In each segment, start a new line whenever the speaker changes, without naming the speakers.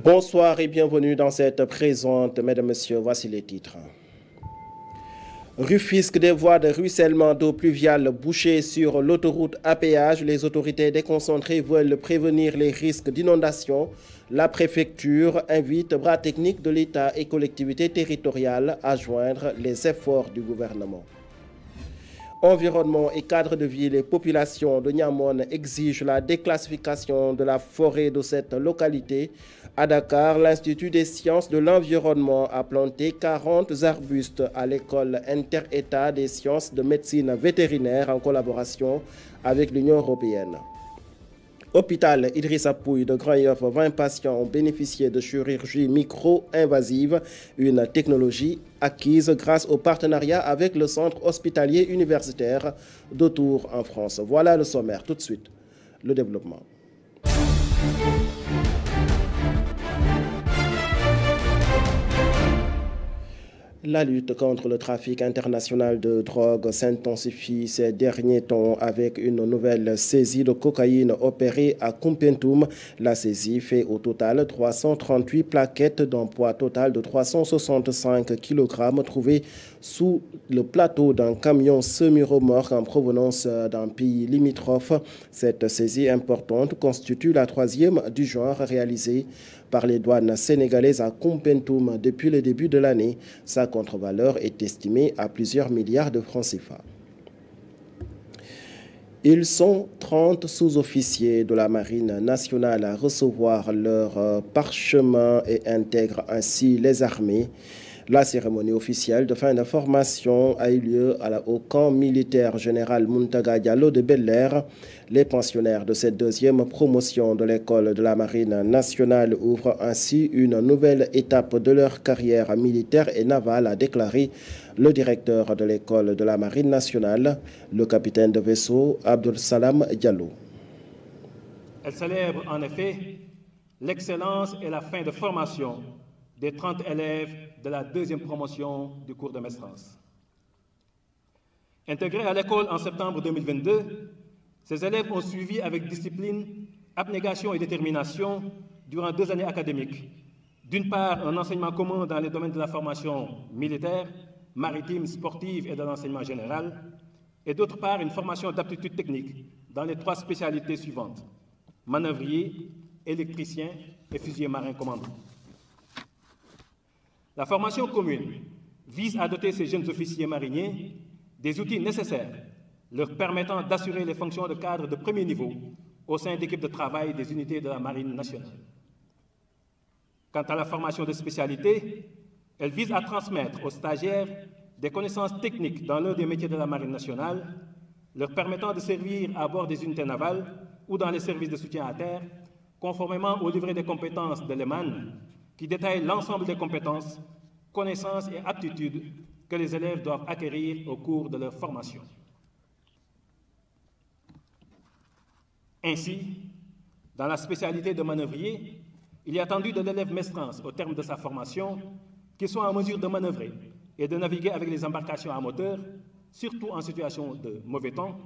Bonsoir et bienvenue dans cette présente. Mesdames, Messieurs, voici les titres. Rufisque, des voies de ruissellement d'eau pluviale bouchées sur l'autoroute à péage. Les autorités déconcentrées veulent prévenir les risques d'inondation. La préfecture invite bras techniques de l'État et collectivités territoriales à joindre les efforts du gouvernement. Environnement et cadre de vie, les populations de Niamone exigent la déclassification de la forêt de cette localité. À Dakar, l'Institut des sciences de l'environnement a planté 40 arbustes à l'école inter-État des sciences de médecine vétérinaire en collaboration avec l'Union européenne. Hôpital Idrissa Pouye de Grand-Yoff, 20 patients ont bénéficié de chirurgie micro-invasive, une technologie acquise grâce au partenariat avec le centre hospitalier universitaire de Tours en France. Voilà le sommaire. Tout de suite, le développement. La lutte contre le trafic international de drogue s'intensifie ces derniers temps avec une nouvelle saisie de cocaïne opérée à Koumpentoum. La saisie fait au total 338 plaquettes d'un poids total de 365 kg trouvées sous le plateau d'un camion semi-remorque en provenance d'un pays limitrophe. Cette saisie importante constitue la troisième du genre réalisée par les douanes sénégalaises à Koumpentoum depuis le début de l'année. Sa contre-valeur est estimée à plusieurs milliards de francs CFA. Ils sont 30 sous-officiers de la Marine nationale à recevoir leur parchemin et intègrent ainsi les armées. La cérémonie officielle de fin de formation a eu lieu au camp militaire général Muntaga Diallo de Bel-Air. Les pensionnaires de cette deuxième promotion de l'école de la Marine nationale ouvrent ainsi une nouvelle étape de leur carrière militaire et navale, a déclaré le directeur de l'école de la Marine nationale, le capitaine de vaisseau Abdul Salam Diallo.
Elle célèbre en effet l'excellence et la fin de formation des 30 élèves de la deuxième promotion du cours de maîtrise. Intégrés à l'école en septembre 2022, ces élèves ont suivi avec discipline, abnégation et détermination durant 2 années académiques. D'une part, un enseignement commun dans les domaines de la formation militaire, maritime, sportive et de l'enseignement général, et d'autre part, une formation d'aptitude technique dans les 3 spécialités suivantes: manœuvrier, électricien et fusilier marin commandant. La formation commune vise à doter ces jeunes officiers mariniers des outils nécessaires leur permettant d'assurer les fonctions de cadre de premier niveau au sein d'équipes de travail des unités de la Marine nationale. Quant à la formation de spécialité, elle vise à transmettre aux stagiaires des connaissances techniques dans l'un des métiers de la Marine nationale, leur permettant de servir à bord des unités navales ou dans les services de soutien à terre, conformément au livret des compétences de l'EMAN, qui détaille l'ensemble des compétences, connaissances et aptitudes que les élèves doivent acquérir au cours de leur formation. Ainsi, dans la spécialité de manœuvrier, il est attendu de l'élève maestrance, au terme de sa formation, qu'il soit en mesure de manœuvrer et de naviguer avec les embarcations à moteur, surtout en situation de mauvais temps,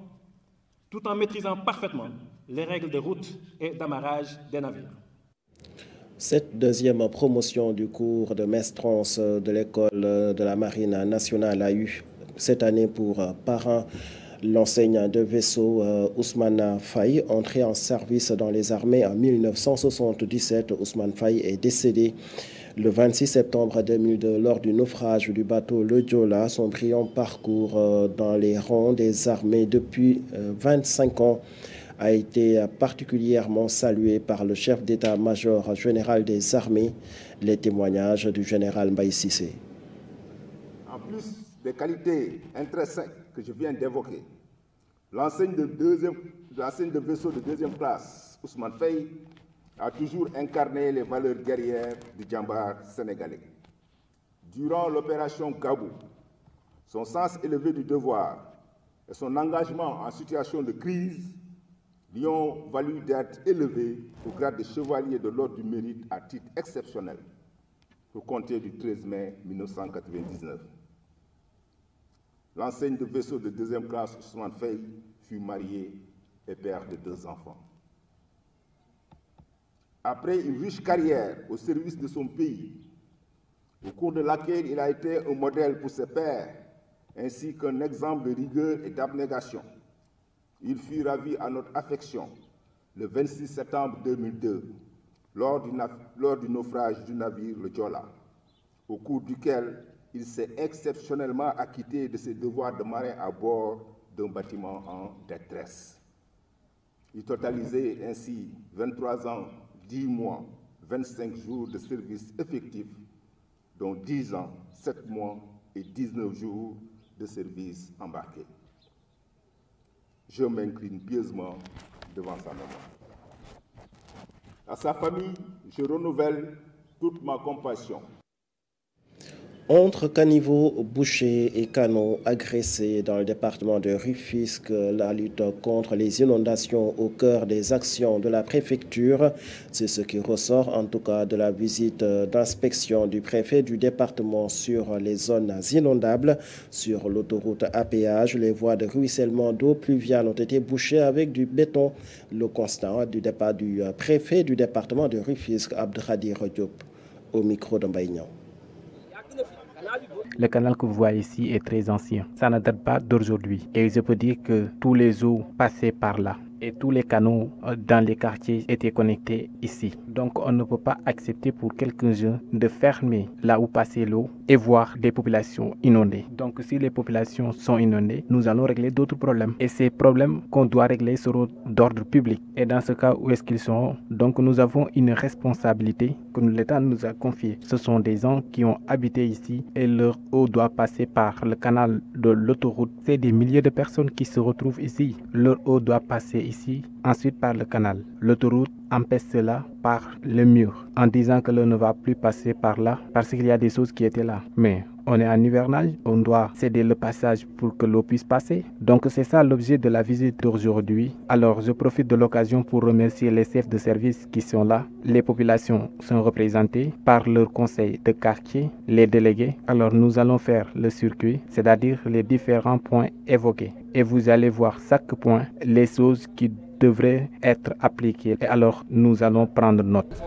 tout en maîtrisant parfaitement les règles de route et d'amarrage des navires.
Cette deuxième promotion du cours de maestrance de l'école de la Marine nationale a eu cette année pour parrain l'enseignant de vaisseau Ousmane Faye, entré en service dans les armées en 1977. Ousmane Faye est décédé le 26 septembre 2002 lors du naufrage du bateau Le Diola. Son brillant parcours dans les rangs des armées depuis 25 ans a été particulièrement salué par le chef d'état-major général des armées. Les témoignages du général Mbaye Cissé.
En plus des qualités intrinsèques que je viens d'évoquer, l'enseigne de vaisseau de deuxième classe, Ousmane Faye, a toujours incarné les valeurs guerrières du djambar sénégalais. Durant l'opération Gabou, son sens élevé du devoir et son engagement en situation de crise lui ont valu d'être élevé au grade de chevalier de l'ordre du mérite à titre exceptionnel pour compter du 13 mai 1999. L'enseigne de vaisseau de deuxième classe Ousmane Faye fut marié et père de 2 enfants. Après une riche carrière au service de son pays, au cours de laquelle il a été un modèle pour ses pairs, ainsi qu'un exemple de rigueur et d'abnégation, il fut ravi à notre affection le 26 septembre 2002, lors du naufrage du navire le Joola, au cours duquel il s'est exceptionnellement acquitté de ses devoirs de marin à bord d'un bâtiment en détresse. Il totalisait ainsi 23 ans, 10 mois, 25 jours de service effectif, dont 10 ans, 7 mois et 19 jours de service embarqué. Je m'incline pieusement devant sa mémoire. À sa famille, je renouvelle toute ma compassion.
Entre caniveaux bouchés et canaux agressés dans le département de Rufisque, la lutte contre les inondations au cœur des actions de la préfecture, c'est ce qui ressort en tout cas de la visite d'inspection du préfet du département sur les zones inondables. Sur l'autoroute à péage, les voies de ruissellement d'eau pluviale ont été bouchées avec du béton. Le constat du départ du préfet du département de Rufisque, Abdradir Diop, au micro de Mbaïnian.
Le canal que vous voyez ici est très ancien. Ça ne date pas d'aujourd'hui. Et je peux dire que tous les eaux passaient par là. Et tous les canaux dans les quartiers étaient connectés ici. Donc on ne peut pas accepter pour quelques jours de fermer là où passait l'eau et voir des populations inondées. Donc si les populations sont inondées, nous allons régler d'autres problèmes. Et ces problèmes qu'on doit régler seront d'ordre public. Et dans ce cas, où est-ce qu'ils sont? Donc nous avons une responsabilité que l'État nous a confiée. Ce sont des gens qui ont habité ici et leur eau doit passer par le canal de l'autoroute. C'est des milliers de personnes qui se retrouvent ici. Leur eau doit passer ici, ensuite par le canal. L'autoroute empêche cela par le mur, en disant que l'eau ne va plus passer par là parce qu'il y a des choses qui étaient là. Mais on est en hivernage, on doit céder le passage pour que l'eau puisse passer. Donc c'est ça l'objet de la visite d'aujourd'hui. Alors je profite de l'occasion pour remercier les chefs de service qui sont là. Les populations sont représentées par leur conseil de quartier, les délégués. Alors nous allons faire le circuit, c'est-à-dire les différents points évoqués. Et vous allez voir chaque point, les choses qui devraient être appliquées. Et alors nous allons prendre note.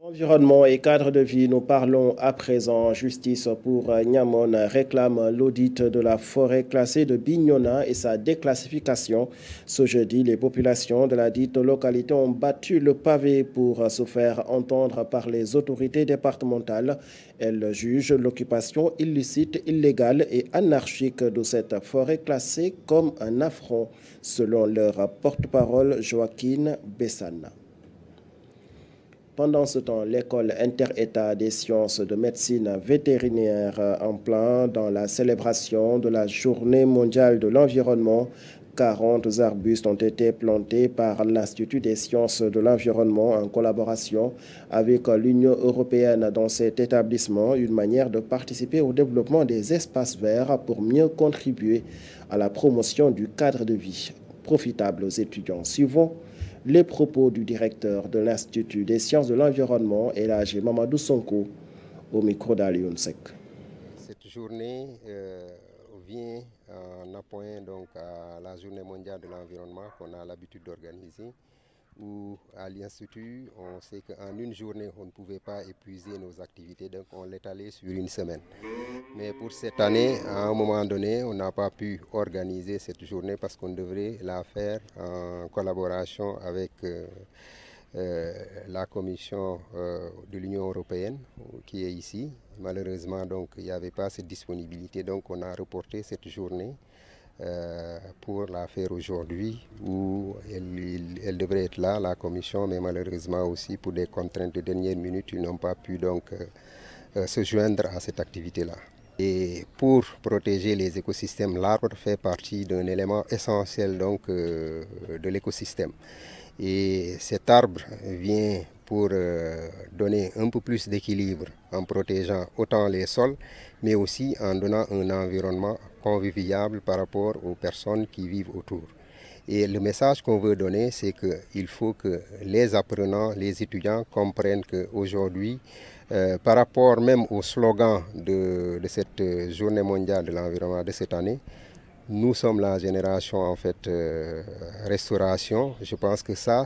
Environnement et cadre de vie, nous parlons à présent. Justice pour Niamone réclame l'audit de la forêt classée de Bignona et sa déclassification. Ce jeudi, les populations de la dite localité ont battu le pavé pour se faire entendre par les autorités départementales. Elles jugent l'occupation illicite, illégale et anarchique de cette forêt classée comme un affront, selon leur porte-parole Joaquin Bessana. Pendant ce temps, l'école inter-État des sciences de médecine vétérinaire en plein dans la célébration de la Journée mondiale de l'environnement. 40 arbustes ont été plantés par l'Institut des sciences de l'environnement en collaboration avec l'Union européenne dans cet établissement, une manière de participer au développement des espaces verts pour mieux contribuer à la promotion du cadre de vie profitable aux étudiants. Suivons les propos du directeur de l'Institut des sciences de l'environnement, Elhadji Mamadou Sonko, au micro d'Alioune Seck.
Cette journée vient en appoint donc à la Journée mondiale de l'environnement qu'on a l'habitude d'organiser, où à l'Institut, on sait qu'en une journée, on ne pouvait pas épuiser nos activités, donc on l'étalait sur une semaine. Mais pour cette année, à un moment donné, on n'a pas pu organiser cette journée parce qu'on devrait la faire en collaboration avec la Commission de l'Union européenne qui est ici. Malheureusement, donc, il n'y avait pas cette disponibilité, donc on a reporté cette journée pour la faire aujourd'hui, où elle devrait être là, la commission, mais malheureusement aussi pour des contraintes de dernière minute, ils n'ont pas pu donc se joindre à cette activité-là. Et pour protéger les écosystèmes, l'arbre fait partie d'un élément essentiel donc, de l'écosystème. Et cet arbre vient pour donner un peu plus d'équilibre en protégeant autant les sols, mais aussi en donnant un environnement convivial par rapport aux personnes qui vivent autour. Et le message qu'on veut donner, c'est qu'il faut que les apprenants, les étudiants comprennent qu'aujourd'hui, par rapport même au slogan de cette Journée mondiale de l'environnement de cette année, Nous sommes la génération en fait restauration. Je pense que ça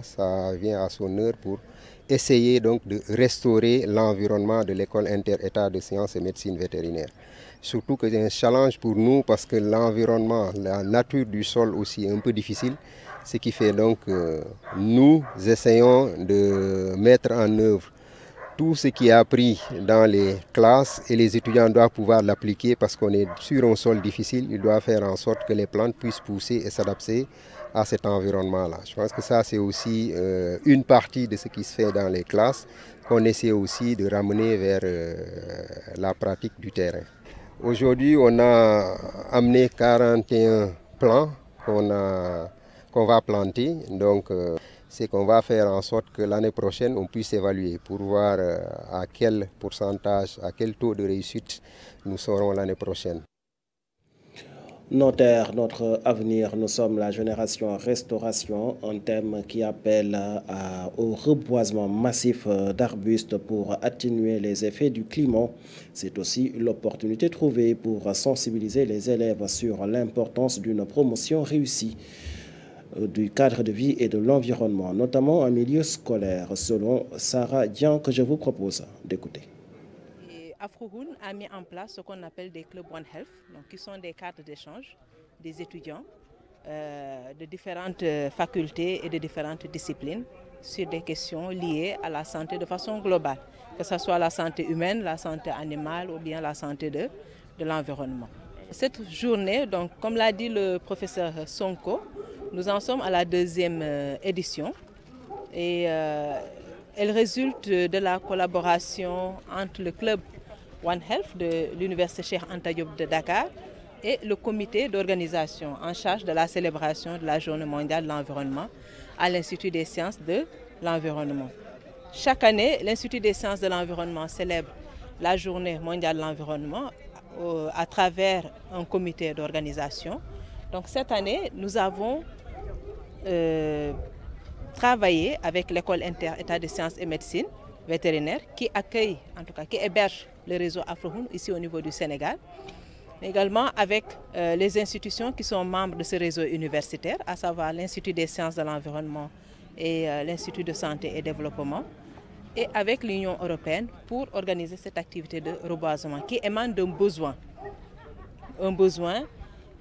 vient à son heure pour essayer donc de restaurer l'environnement de l'école inter-état de sciences et médecine vétérinaire. Surtout que c'est un challenge pour nous parce que l'environnement, la nature du sol aussi est un peu difficile. Ce qui fait donc que nous essayons de mettre en œuvre tout ce qui est appris dans les classes et les étudiants doivent pouvoir l'appliquer parce qu'on est sur un sol difficile. Ils doivent faire en sorte que les plantes puissent pousser et s'adapter à cet environnement-là. Je pense que ça, c'est aussi une partie de ce qui se fait dans les classes qu'on essaie aussi de ramener vers la pratique du terrain. Aujourd'hui, on a amené 41 plants qu'on va planter. Donc, c'est qu'on va faire en sorte que l'année prochaine, on puisse évaluer pour voir à quel pourcentage, à quel taux de réussite nous serons l'année prochaine.
Nos terres, notre avenir, nous sommes la génération restauration, un thème qui appelle au reboisement massif d'arbustes pour atténuer les effets du climat. C'est aussi l'opportunité trouvée pour sensibiliser les élèves sur l'importance d'une promotion réussie du cadre de vie et de l'environnement, notamment en milieu scolaire, selon Sarah Dian, que je vous propose d'écouter.
Afrohoun a mis en place ce qu'on appelle des clubs One Health, donc qui sont des cadres d'échange des étudiants de différentes facultés et de différentes disciplines sur des questions liées à la santé de façon globale, que ce soit la santé humaine, la santé animale ou bien la santé de l'environnement. Cette journée, donc, comme l'a dit le professeur Sonko, nous en sommes à la deuxième édition et elle résulte de la collaboration entre le club One Health de l'Université Cheikh Anta Diop de Dakar et le comité d'organisation en charge de la célébration de la Journée mondiale de l'environnement à l'Institut des sciences de l'environnement. Chaque année, l'Institut des sciences de l'environnement célèbre la Journée mondiale de l'environnement à travers un comité d'organisation. Donc cette année, nous avons travaillé avec l'école inter-état de sciences et médecine vétérinaire qui accueille, en tout cas qui héberge le réseau Afrohoun ici au niveau du Sénégal, mais également avec les institutions qui sont membres de ce réseau universitaire, à savoir l'Institut des sciences de l'environnement et l'Institut de santé et développement, et avec l'Union européenne pour organiser cette activité de reboisement qui émane d'un besoin, un besoin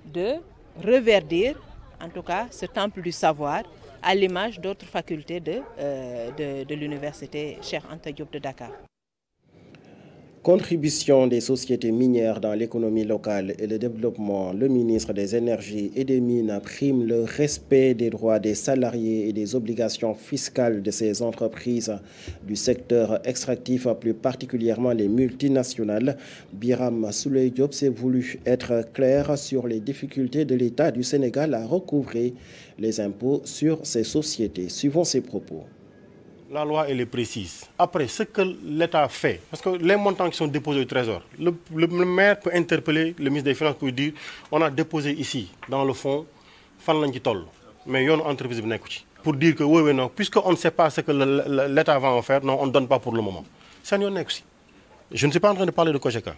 de reverdir, en tout cas, ce temple du savoir à l'image d'autres facultés de l'Université Cheikh Anta Diop de Dakar.
Contribution des sociétés minières dans l'économie locale et le développement. Le ministre des Énergies et des Mines prime le respect des droits des salariés et des obligations fiscales de ces entreprises du secteur extractif, plus particulièrement les multinationales. Biram Souley Diop s'est voulu être clair sur les difficultés de l'État du Sénégal à recouvrer les impôts sur ces sociétés. Suivons ses propos.
La loi, elle est précise. Après, ce que l'État fait, parce que les montants qui sont déposés au Trésor, le maire peut interpeller le ministre des Finances pour dire on a déposé ici, dans le fonds, fan lañ ci toll. Mais il y a une entreprise qui nekku ci. Pour dire que oui, non, puisqu'on ne sait pas ce que l'État va en faire, non, on ne donne pas pour le moment. C'est un aussi. Je ne suis pas en train de parler de Cogeca.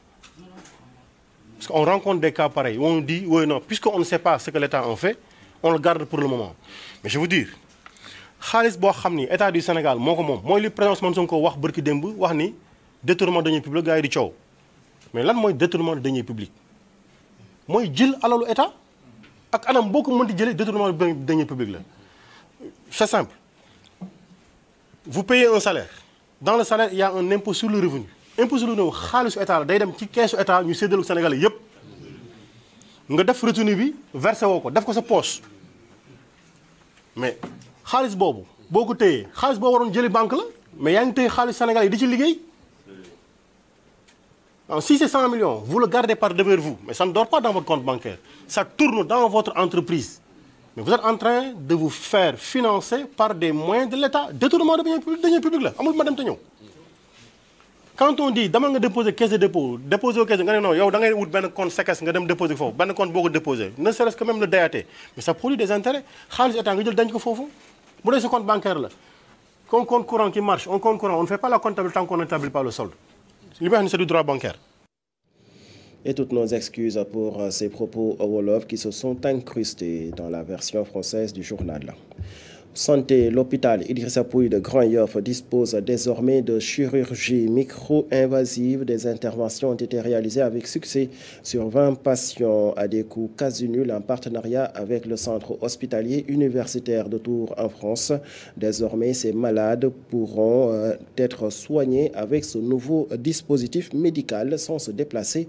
Parce qu'on rencontre des cas pareils où on dit oui, non, puisqu'on ne sait pas ce que l'État en fait, on le garde pour le moment. Mais je vous dire, xaalis boo xam ni état du Sénégal moo ko moom mooy li président Ousmane Sonko wax bërki démb wax ni détournement de deniers publics gars yi di coow mais lan mooy détournement de deniers publics mooy jël alalu état ak anam boo ko mën di jëlee détournement de deniers publics la. C'est simple, vous payez un salaire, dans le salaire il y a un impôt sur le revenu. Impôt sur le revenu xaalisu état la day dem ci keesu état ñu séddale ko Sénégalais yépp nga def retenu bi versé woo ko def ko sa poche mais xaalis boobu boo ko téyee xaalis boo waroon jëli banque la mais yaa ngi téye xaalis Sénégal yi di ci liggéey. Si c'est 100 millions, vous le gardez par devers vous, mais ça ne dort pas dans votre compte bancaire. Ça tourne dans votre entreprise. Mais vous êtes en train de vous faire financer par des moyens de l'État. Détournement de deniers publics là. Amul madame Tegno. Quand on dit dama nga déposer caisse de dépôt, déposer au caisse nga non yow da ngay wut ben compte séquestre nga dem déposer fofu, ben compte boko déposer, ne serait-ce que même le DAT, mais ça produit des intérêts. Xaalis état nga jël dañ ko fofu. Bu dé ce compte bancaire là. Comme compte courant qui marche, on ne fait pas la comptabilité tant qu'on n'établit pas le solde. C'est du droit bancaire.
Et toutes nos excuses pour ces propos au Wolof qui se sont incrustés dans la version française du journal. Santé, l'hôpital Idrissa Pouye de Grand Yoff dispose désormais de chirurgie micro-invasive. Des interventions ont été réalisées avec succès sur 20 patients à des coûts quasi nuls en partenariat avec le centre hospitalier universitaire de Tours en France. Désormais, ces malades pourront être soignés avec ce nouveau dispositif médical sans se déplacer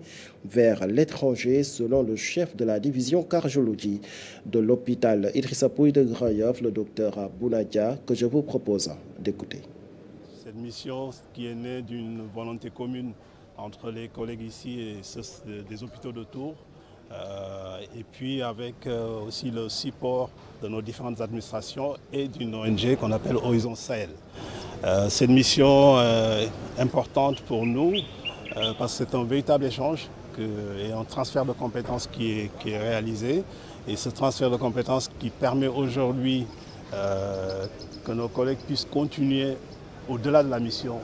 vers l'étranger, selon le chef de la division cardiologie de l'hôpital Idrissa Pouye de Grand Yoff, le docteur Bounadia, que je vous propose d'écouter.
Cette mission qui est née d'une volonté commune entre les collègues ici et ceux des hôpitaux de Tours, et puis avec aussi le support de nos différentes administrations et d'une ONG qu'on appelle Horizon Sahel. Cette mission est importante pour nous parce que c'est un véritable échange et un transfert de compétences qui est réalisé. Et ce transfert de compétences qui permet aujourd'hui que nos collègues puissent continuer au-delà de la mission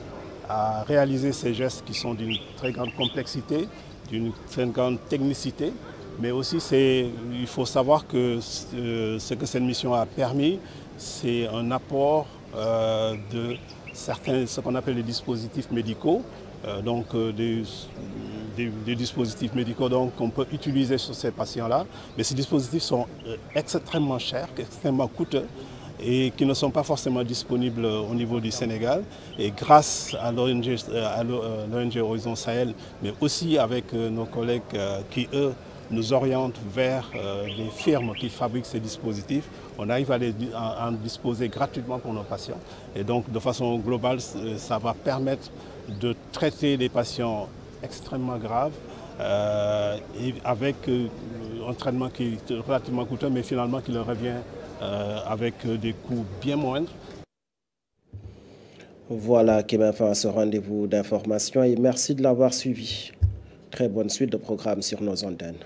à réaliser ces gestes qui sont d'une très grande complexité, d'une très grande technicité. Mais aussi, il faut savoir que ce que cette mission a permis, c'est un apport de certains, ce qu'on appelle les dispositifs médicaux, des dispositifs médicaux qu'on peut utiliser sur ces patients-là. Mais ces dispositifs sont extrêmement chers, extrêmement coûteux et qui ne sont pas forcément disponibles au niveau du Sénégal. Et grâce à l'ONG Horizon Sahel, mais aussi avec nos collègues qui, eux, nous orientent vers les firmes qui fabriquent ces dispositifs, on arrive à en disposer gratuitement pour nos patients. Et donc, de façon globale, ça va permettre de traiter des patients extrêmement graves et avec un traitement qui est relativement coûteux, mais finalement qui leur revient avec des coûts bien moindres.
Voilà qui m'a fait à ce rendez-vous d'information et merci de l'avoir suivi. Très bonne suite de programme sur nos antennes.